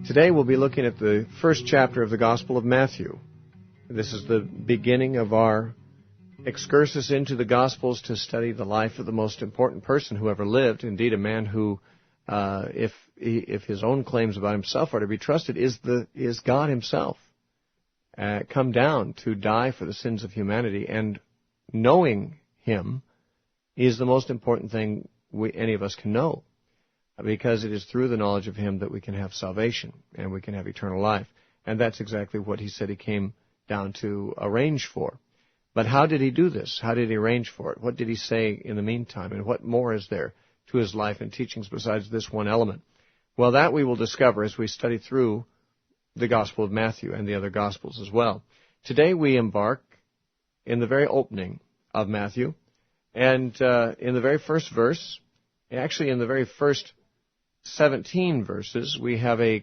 Today we'll be looking at the first chapter of the Gospel of Matthew. This is the beginning of our excursus into the Gospels to study the life of the most important person who ever lived, indeed a man who, if his own claims about himself are to be trusted, is God himself, come down to die for the sins of humanity, and knowing him is the most important thing any of us can know, because it is through the knowledge of him that we can have salvation and we can have eternal life. And that's exactly what he said he came down to arrange for. But how did he do this? How did he arrange for it? What did he say in the meantime? And what more is there to his life and teachings besides this one element? Well, that we will discover as we study through the Gospel of Matthew and the other Gospels as well. Today we embark in the very opening of Matthew, and in the very first verse, actually in the very first 17 verses, we have a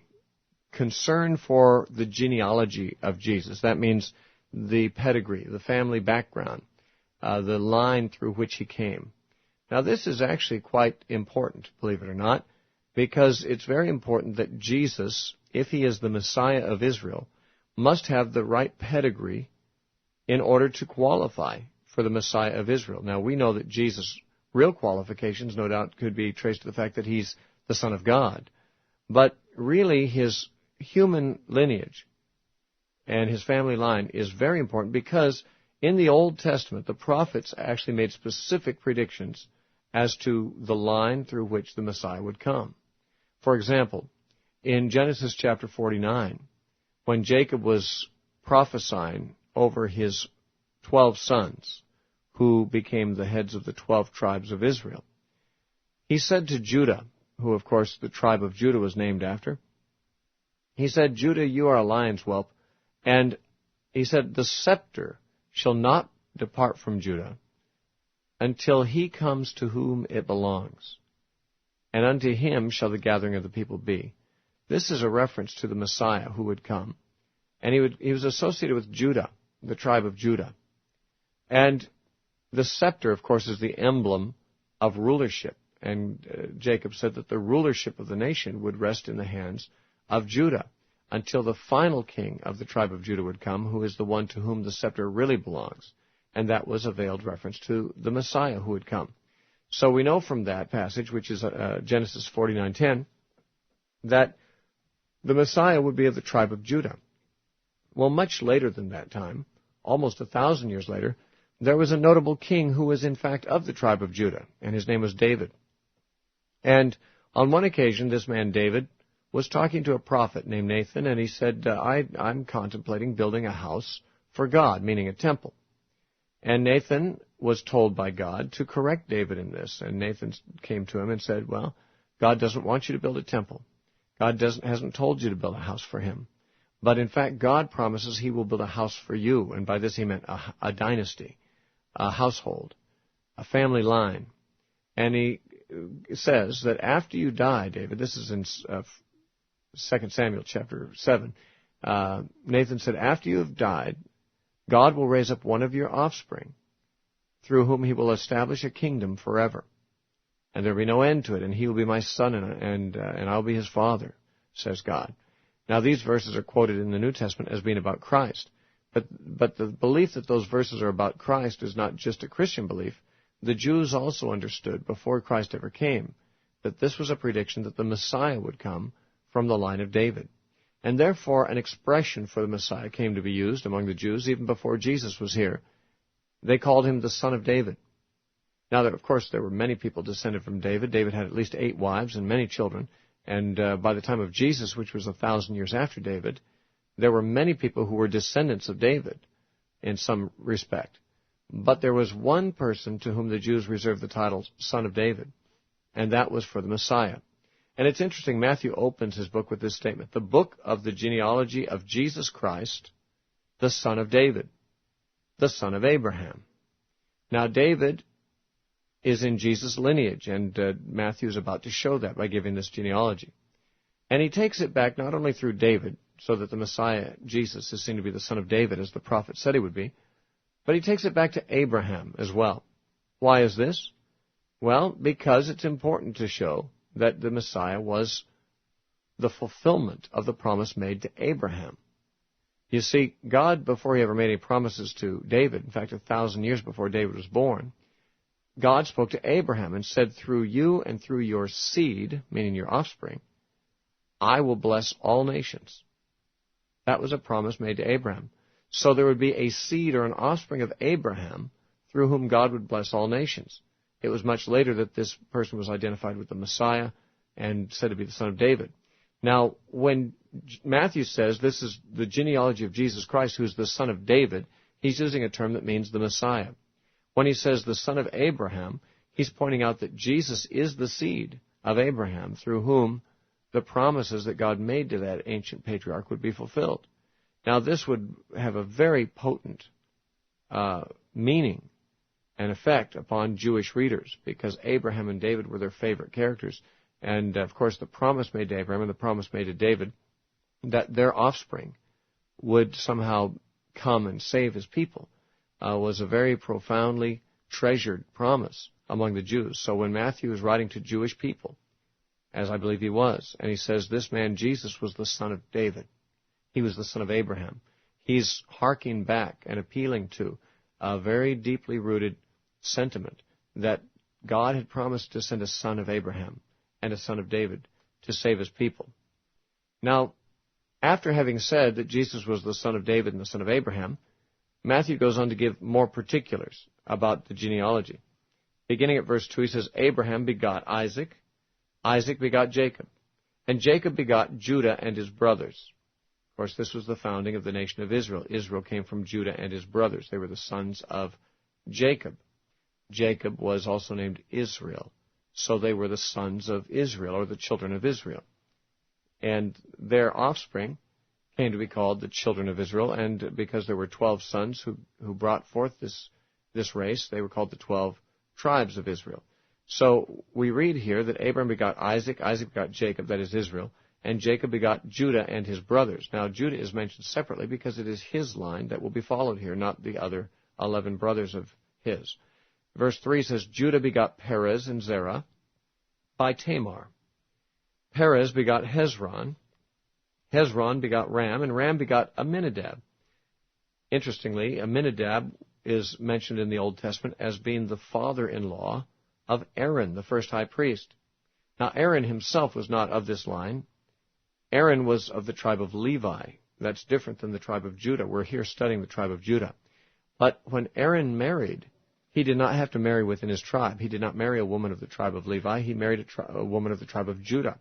concern for the genealogy of Jesus. That means the pedigree, the family background, the line through which he came. Now, this is actually quite important, believe it or not, because it's very important that Jesus, if he is the Messiah of Israel, must have the right pedigree in order to qualify for the Messiah of Israel. Now, we know that Jesus' real qualifications, no doubt, could be traced to the fact that he's the Son of God. But really, his human lineage and his family line is very important, because in the Old Testament, the prophets actually made specific predictions as to the line through which the Messiah would come. For example, in Genesis chapter 49, when Jacob was prophesying over his 12 sons, who became the heads of the 12 tribes of Israel, he said to Judah, who, of course, the tribe of Judah was named after, he said, "Judah, you are a lion's whelp." And he said, "The scepter shall not depart from Judah until he comes to whom it belongs. And unto him shall the gathering of the people be." This is a reference to the Messiah who would come. And he was associated with Judah, the tribe of Judah. And the scepter, of course, is the emblem of rulership. And Jacob said that the rulership of the nation would rest in the hands of Judah until the final king of the tribe of Judah would come, who is the one to whom the scepter really belongs. And that was a veiled reference to the Messiah who would come. So we know from that passage, which is Genesis 49:10, that the Messiah would be of the tribe of Judah. Well, much later than that time, almost 1,000 years later, there was a notable king who was in fact of the tribe of Judah, and his name was David. And on one occasion, this man David was talking to a prophet named Nathan, and he said, I'm contemplating building a house for God, meaning a temple. And Nathan was told by God to correct David in this. And Nathan came to him and said, well, God doesn't want you to build a temple. God hasn't told you to build a house for him. But in fact, God promises he will build a house for you. And by this he meant a dynasty, a household, a family line. And he says that after you die, David, this is in 2 Samuel chapter 7, Nathan said, after you have died, God will raise up one of your offspring, through whom he will establish a kingdom forever. And there will be no end to it, and he will be my son, and I'll be his father, says God. Now, these verses are quoted in the New Testament as being about Christ. But the belief that those verses are about Christ is not just a Christian belief. The Jews also understood, before Christ ever came, that this was a prediction that the Messiah would come from the line of David. And therefore, an expression for the Messiah came to be used among the Jews even before Jesus was here. They called him the Son of David. Now, of course, there were many people descended from David. David had at least 8 wives and many children. And by the time of Jesus, which was 1,000 years after David, there were many people who were descendants of David in some respect. But there was one person to whom the Jews reserved the title Son of David, and that was for the Messiah. And it's interesting, Matthew opens his book with this statement, the book of the genealogy of Jesus Christ, the son of David, the son of Abraham. Now, David is in Jesus' lineage, and Matthew is about to show that by giving this genealogy. And he takes it back not only through David, so that the Messiah, Jesus, is seen to be the son of David, as the prophet said he would be, but he takes it back to Abraham as well. Why is this? Well, because it's important to show that the Messiah was the fulfillment of the promise made to Abraham. You see, God, before he ever made any promises to David, in fact, 1,000 years before David was born, God spoke to Abraham and said, through you and through your seed, meaning your offspring, I will bless all nations. That was a promise made to Abraham. So there would be a seed or an offspring of Abraham through whom God would bless all nations. It was much later that this person was identified with the Messiah and said to be the son of David. Now, when Matthew says this is the genealogy of Jesus Christ, who is the son of David, he's using a term that means the Messiah. When he says the son of Abraham, he's pointing out that Jesus is the seed of Abraham through whom the promises that God made to that ancient patriarch would be fulfilled. Now, this would have a very potent meaning and effect upon Jewish readers, because Abraham and David were their favorite characters. And, of course, the promise made to Abraham and the promise made to David that their offspring would somehow come and save his people was a very profoundly treasured promise among the Jews. So when Matthew is writing to Jewish people, as I believe he was, and he says this man Jesus was the son of David, he was the son of Abraham, he's harking back and appealing to a very deeply rooted sentiment that God had promised to send a son of Abraham and a son of David to save his people. Now, after having said that Jesus was the son of David and the son of Abraham, Matthew goes on to give more particulars about the genealogy. Beginning at verse 2, he says, Abraham begot Isaac, Isaac begot Jacob, and Jacob begot Judah and his brothers. Of course, this was the founding of the nation of Israel. Israel came from Judah and his brothers. They were the sons of Jacob. Jacob was also named Israel. So they were the sons of Israel, or the children of Israel. And their offspring came to be called the children of Israel, and because there were 12 sons who brought forth this race, they were called the 12 tribes of Israel. So we read here that Abraham begot Isaac, Isaac begot Jacob, that is Israel, and Jacob begot Judah and his brothers. Now, Judah is mentioned separately because it is his line that will be followed here, not the other 11 brothers of his. Verse 3 says, Judah begot Perez and Zerah by Tamar. Perez begot Hezron. Hezron begot Ram, and Ram begot Amminadab. Interestingly, Amminadab is mentioned in the Old Testament as being the father-in-law of Aaron, the first high priest. Now, Aaron himself was not of this line. Aaron was of the tribe of Levi. That's different than the tribe of Judah. We're here studying the tribe of Judah. But when Aaron married, he did not have to marry within his tribe. He did not marry a woman of the tribe of Levi. He married a woman of the tribe of Judah.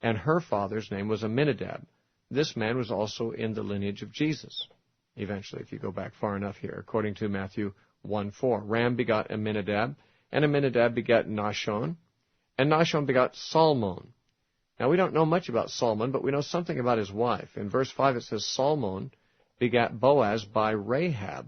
And her father's name was Amminadab. This man was also in the lineage of Jesus, eventually, if you go back far enough here, according to Matthew 1:4. Ram begot Amminadab, and Amminadab begot Nahshon, and Nahshon begot Salmon. Now, we don't know much about Salmon, but we know something about his wife. In verse 5, it says, Salmon begat Boaz by Rahab.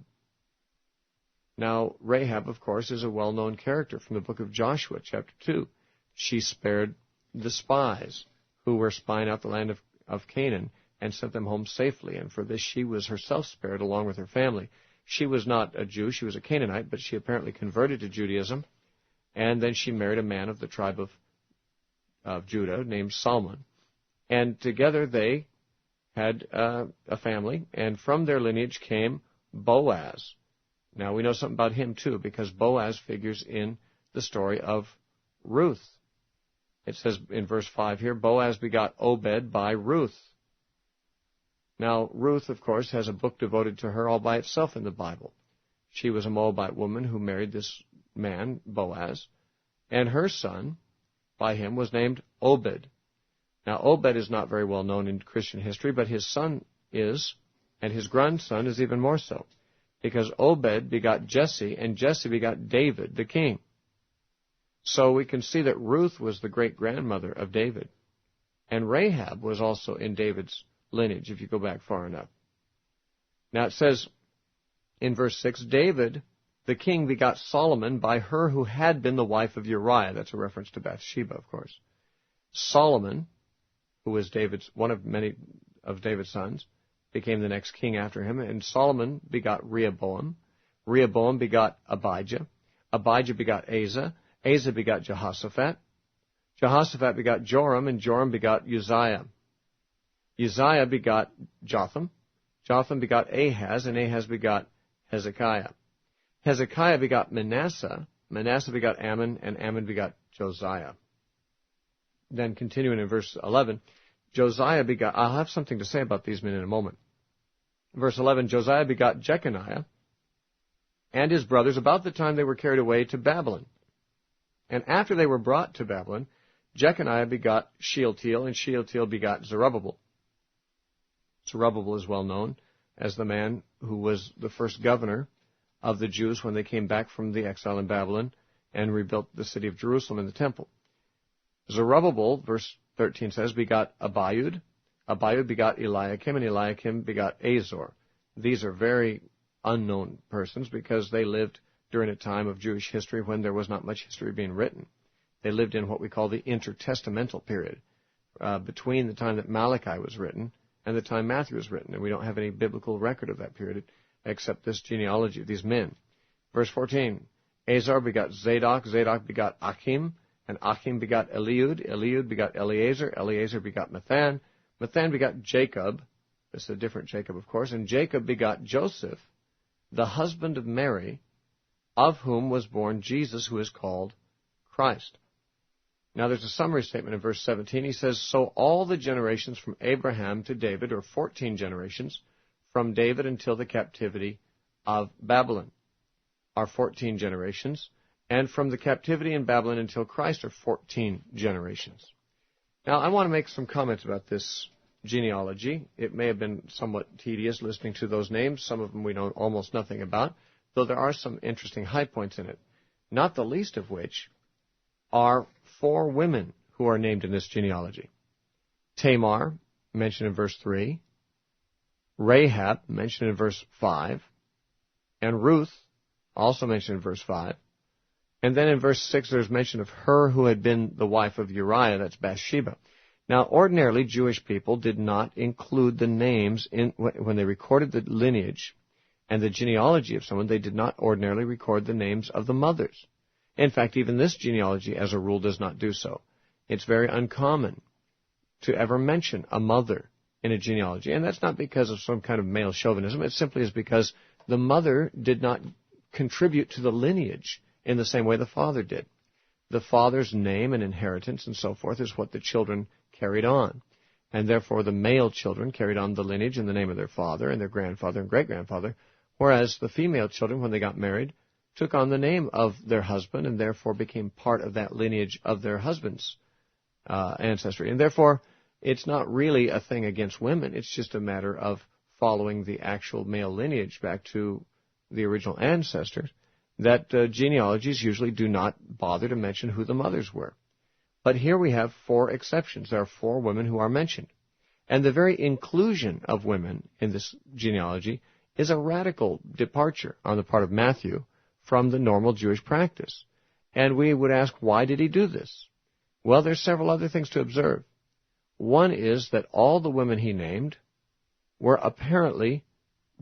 Now, Rahab, of course, is a well-known character from the book of Joshua, chapter 2. She spared the spies who were spying out the land of Canaan and sent them home safely. And for this, she was herself spared along with her family. She was not a Jew. She was a Canaanite, but she apparently converted to Judaism. And then she married a man of the tribe of Judah named Salmon. And together they had a family, and from their lineage came Boaz. Now, we know something about him, too, because Boaz figures in the story of Ruth. It says in verse 5 here, Boaz begot Obed by Ruth. Now, Ruth, of course, has a book devoted to her all by itself in the Bible. She was a Moabite woman who married this man, Boaz, and her son, by him, was named Obed. Now, Obed is not very well known in Christian history, but his son is, and his grandson is even more so, because Obed begot Jesse, and Jesse begot David, the king. So we can see that Ruth was the great-grandmother of David, and Rahab was also in David's lineage, if you go back far enough. Now it says in verse 6, David, the king, begot Solomon by her who had been the wife of Uriah. That's a reference to Bathsheba, of course. Solomon, who was one of many of David's sons, became the next king after him, and Solomon begot Rehoboam. Rehoboam begot Abijah. Abijah begot Asa. Asa begot Jehoshaphat. Jehoshaphat begot Joram, and Joram begot Uzziah. Uzziah begot Jotham. Jotham begot Ahaz, and Ahaz begot Hezekiah. Hezekiah begot Manasseh. Manasseh begot Ammon, and Ammon begot Josiah. Then continuing in verse 11, Josiah begot, I'll have something to say about these men in a moment. Verse 11, Josiah begot Jeconiah and his brothers about the time they were carried away to Babylon. And after they were brought to Babylon, Jeconiah begot Shealtiel, and Shealtiel begot Zerubbabel. Zerubbabel is well known as the man who was the first governor of the Jews when they came back from the exile in Babylon and rebuilt the city of Jerusalem and the temple. Zerubbabel, verse 13 says, begot Abiud. Abiud begot Eliakim, and Eliakim begot Azor. These are very unknown persons because they lived during a time of Jewish history when there was not much history being written. They lived in what we call the intertestamental period, between the time that Malachi was written and the time Matthew was written. And we don't have any biblical record of that period except this genealogy of these men. Verse 14, Azar begot Zadok. Zadok begot Achim, and Achim begot Eliud. Eliud begot Eleazar. Eleazar begot Mathan. Mathan begot Jacob. This is a different Jacob, of course. And Jacob begot Joseph, the husband of Mary, of whom was born Jesus, who is called Christ. Now there's a summary statement in verse 17. He says, so all the generations from Abraham to David, or 14 generations, from David until the captivity of Babylon, are 14 generations. And from the captivity in Babylon until Christ are 14 generations. Now I want to make some comments about this genealogy. It may have been somewhat tedious listening to those names. Some of them we know almost nothing about, though there are some interesting high points in it, not the least of which are 4 women who are named in this genealogy. Tamar, mentioned in verse 3, Rahab, mentioned in verse 5, and Ruth, also mentioned in verse 5. And then in verse 6 there's mention of her who had been the wife of Uriah, that's Bathsheba. Now, ordinarily, Jewish people did not include the names when they recorded the lineage and the genealogy of someone. They did not ordinarily record the names of the mothers. In fact, even this genealogy, as a rule, does not do so. It's very uncommon to ever mention a mother in a genealogy, and that's not because of some kind of male chauvinism. It simply is because the mother did not contribute to the lineage in the same way the father did. The father's name and inheritance and so forth is what the children carried on. And therefore the male children carried on the lineage in the name of their father and their grandfather and great-grandfather, whereas the female children, when they got married, took on the name of their husband and therefore became part of that lineage of their husband's ancestry. And therefore, it's not really a thing against women. It's just a matter of following the actual male lineage back to the original ancestors, that genealogies usually do not bother to mention who the mothers were. But here we have 4 exceptions. There are 4 women who are mentioned. And the very inclusion of women in this genealogy is a radical departure on the part of Matthew from the normal Jewish practice. And we would ask, why did he do this? Well, there's several other things to observe. One is that all the women he named were apparently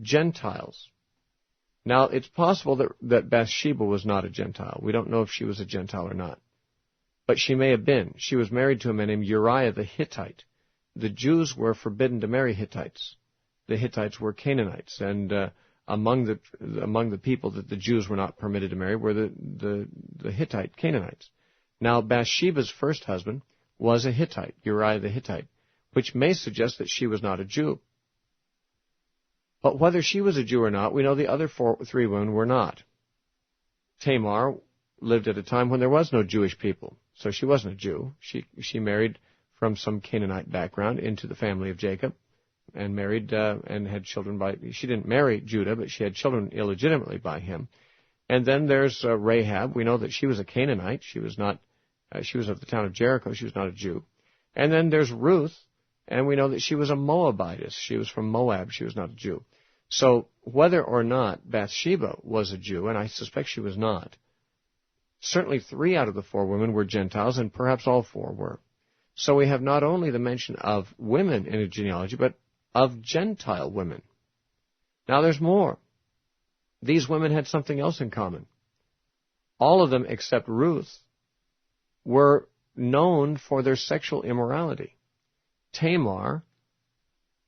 Gentiles. Now, it's possible that Bathsheba was not a Gentile. We don't know if she was a Gentile or not. But she may have been. She was married to a man named Uriah the Hittite. The Jews were forbidden to marry Hittites. The Hittites were Canaanites, and among the people that the Jews were not permitted to marry were the Hittite Canaanites. Now, Bathsheba's first husband was a Hittite, Uriah the Hittite, which may suggest that she was not a Jew. But whether she was a Jew or not, we know the other 3 women were not. Tamar lived at a time when there was no Jewish people, so she wasn't a Jew. She married from some Canaanite background into the family of Jacob and married and had children she didn't marry Judah, but she had children illegitimately by him. And then there's Rahab. We know that she was a Canaanite. She was of the town of Jericho. She was not a Jew. And then there's Ruth, and we know that she was a Moabitess. She was from Moab. She was not a Jew. So whether or not Bathsheba was a Jew, and I suspect she was not, certainly 3 out of the 4 women were Gentiles, and perhaps all 4 were. So we have not only the mention of women in a genealogy, but of Gentile women. Now there's more. These women had something else in common. All of them, except Ruth, were known for their sexual immorality. Tamar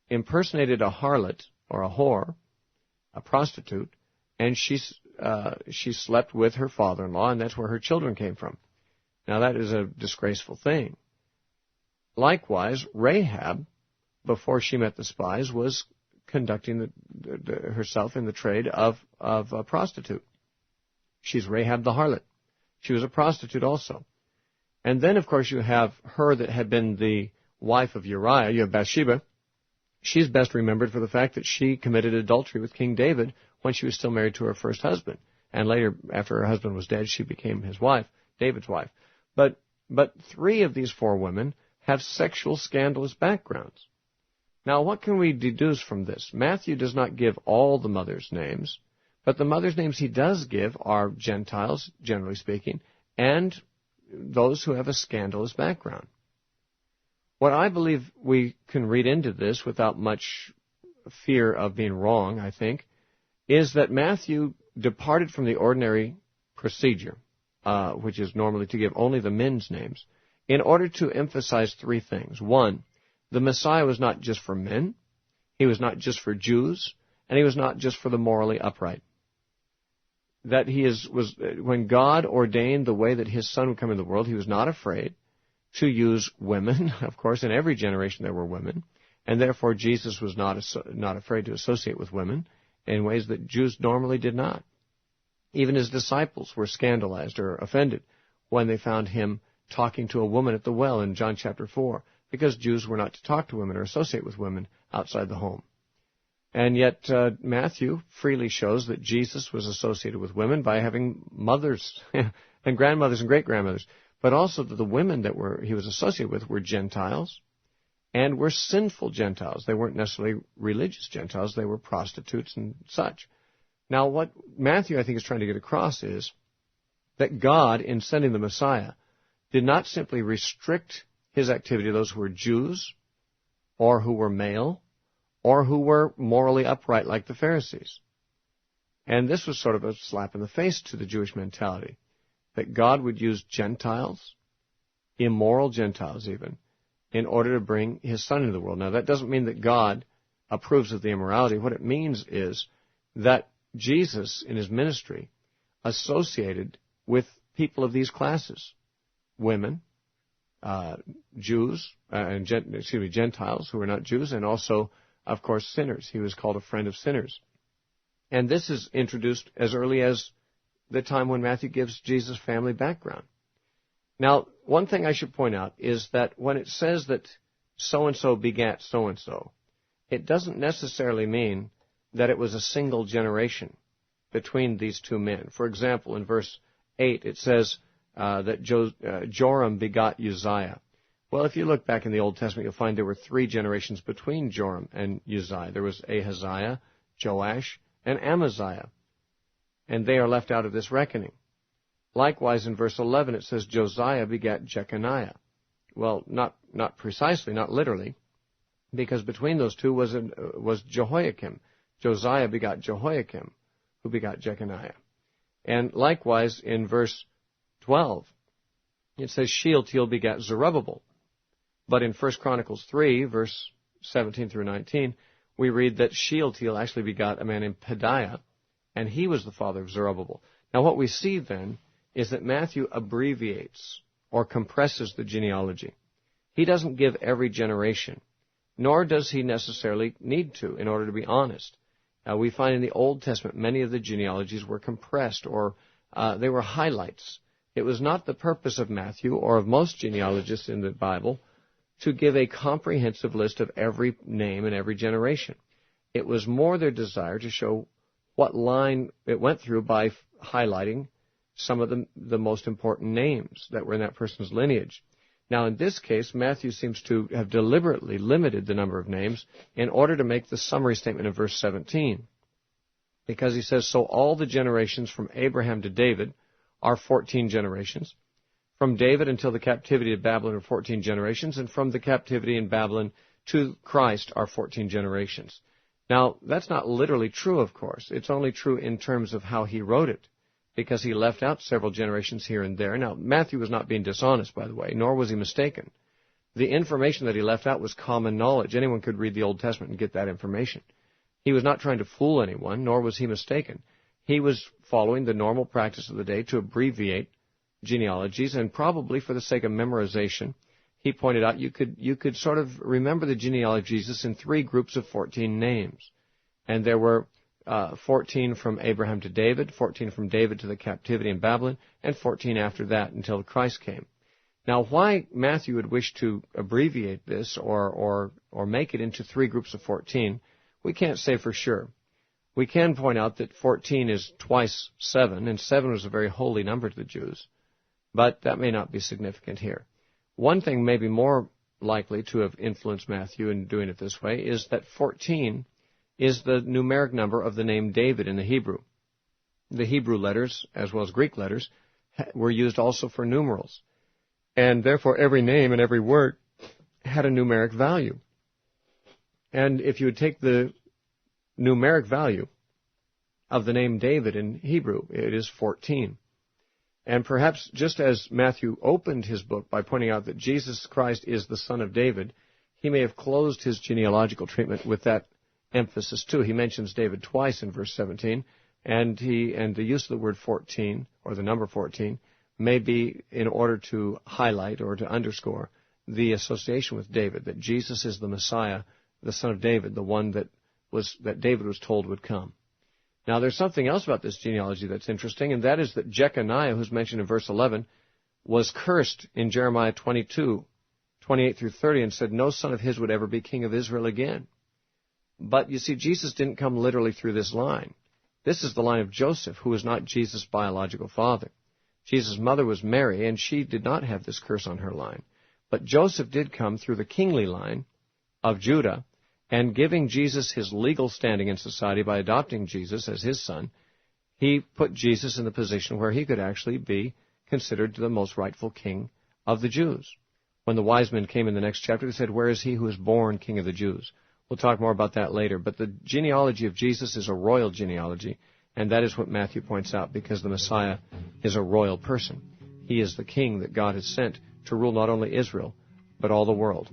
impersonated a harlot or a whore, a prostitute, and she slept with her father-in-law, and that's where her children came from. Now, that is a disgraceful thing. Likewise, Rahab, before she met the spies, was conducting herself in the trade of a prostitute. She's Rahab the harlot. She was a prostitute also. And then, of course, you have her that had been the wife of Uriah. You have Bathsheba. She's best remembered for the fact that she committed adultery with King David when she was still married to her first husband. And later, after her husband was dead, she became his wife, David's wife. But 3 of these 4 women have sexual scandalous backgrounds. Now, what can we deduce from this? Matthew does not give all the mothers' names, but the mothers' names he does give are Gentiles, generally speaking, and those who have a scandalous background. What I believe we can read into this without much fear of being wrong, I think, is that Matthew departed from the ordinary procedure, which is normally to give only the men's names, in order to emphasize 3 things. 1, the Messiah was not just for men, he was not just for Jews, and he was not just for the morally upright. That when God ordained the way that his son would come into the world, he was not afraid to use women. Of course, in every generation there were women, and therefore Jesus was not afraid to associate with women in ways that Jews normally did not. Even his disciples were scandalized or offended when they found him talking to a woman at the well in John chapter 4, because Jews were not to talk to women or associate with women outside the home. And yet Matthew freely shows that Jesus was associated with women by having mothers and grandmothers and great-grandmothers, but also that the women that he was associated with were Gentiles and were sinful Gentiles. They weren't necessarily religious Gentiles. They were prostitutes and such. Now, what Matthew, I think, is trying to get across is that God, in sending the Messiah, did not simply restrict his activity to those who were Jews or who were male or who were morally upright like the Pharisees. And this was sort of a slap in the face to the Jewish mentality, that God would use Gentiles, immoral Gentiles even, in order to bring his son into the world. Now, that doesn't mean that God approves of the immorality. What it means is that Jesus, in his ministry, associated with people of these classes, women, Jews, Gentiles who were not Jews, and also, of course, sinners. He was called a friend of sinners. And this is introduced as early as the time when Matthew gives Jesus' family background. Now, one thing I should point out is that when it says that so-and-so begat so-and-so, it doesn't necessarily mean that it was a single generation between these 2 men. For example, in verse 8, it says that Joram begot Uzziah. Well, if you look back in the Old Testament, you'll find there were 3 generations between Joram and Uzziah. There was Ahaziah, Joash, and Amaziah. And they are left out of this reckoning. Likewise, in verse 11, it says Josiah begat Jeconiah. Well, not precisely, not literally, because between those 2 was Jehoiakim. Josiah begot Jehoiakim, who begot Jeconiah. And likewise, in verse 12, it says Shealtiel begat Zerubbabel. But in 1 Chronicles 3, verse 17 through 19, we read that Shealtiel actually begot a man named Pedaiah, and he was the father of Zerubbabel. Now, what we see then is that Matthew abbreviates or compresses the genealogy. He doesn't give every generation, nor does he necessarily need to in order to be honest. We find in the Old Testament many of the genealogies were compressed or they were highlights. It was not the purpose of Matthew or of most genealogists in the Bible to give a comprehensive list of every name in every generation. It was more their desire to show what line it went through by highlighting some of the most important names that were in that person's lineage. Now, in this case, Matthew seems to have deliberately limited the number of names in order to make the summary statement in verse 17. Because he says, so all the generations from Abraham to David are 14 generations. From David until the captivity of Babylon are 14 generations, and from the captivity in Babylon to Christ are 14 generations. Now, that's not literally true, of course. It's only true in terms of how he wrote it, because he left out several generations here and there. Now, Matthew was not being dishonest, by the way, nor was he mistaken. The information that he left out was common knowledge. Anyone could read the Old Testament and get that information. He was not trying to fool anyone, nor was he mistaken. He was following the normal practice of the day to abbreviate genealogies, and probably for the sake of memorization, he pointed out you could sort of remember the genealogy of Jesus in 3 groups of 14 names. And there were 14 from Abraham to David, 14 from David to the captivity in Babylon, and 14 after that until Christ came. Now, why Matthew would wish to abbreviate this or make it into 3 groups of 14, we can't say for sure. We can point out that 14 is twice 7, and 7 was a very holy number to the Jews, but that may not be significant here. One thing maybe more likely to have influenced Matthew in doing it this way is that 14 is the numeric number of the name David in the Hebrew. The Hebrew letters, as well as Greek letters, were used also for numerals. And therefore, every name and every word had a numeric value. And if you would take the numeric value of the name David in Hebrew, it is 14. And perhaps just as Matthew opened his book by pointing out that Jesus Christ is the son of David, he may have closed his genealogical treatment with that emphasis too. He mentions David twice in verse 17, and the use of the word 14, or the number 14, may be in order to highlight or to underscore the association with David, that Jesus is the Messiah, the son of David, the one that David was told would come. Now, there's something else about this genealogy that's interesting, and that is that Jeconiah, who's mentioned in verse 11, was cursed in Jeremiah 22, 28 through 30, and said no son of his would ever be king of Israel again. But, you see, Jesus didn't come literally through this line. This is the line of Joseph, who was not Jesus' biological father. Jesus' mother was Mary, and she did not have this curse on her line. But Joseph did come through the kingly line of Judah, and giving Jesus his legal standing in society by adopting Jesus as his son, he put Jesus in the position where he could actually be considered the most rightful king of the Jews. When the wise men came in the next chapter, they said, "Where is he who is born king of the Jews?" We'll talk more about that later. But the genealogy of Jesus is a royal genealogy, and that is what Matthew points out, because the Messiah is a royal person. He is the king that God has sent to rule not only Israel, but all the world.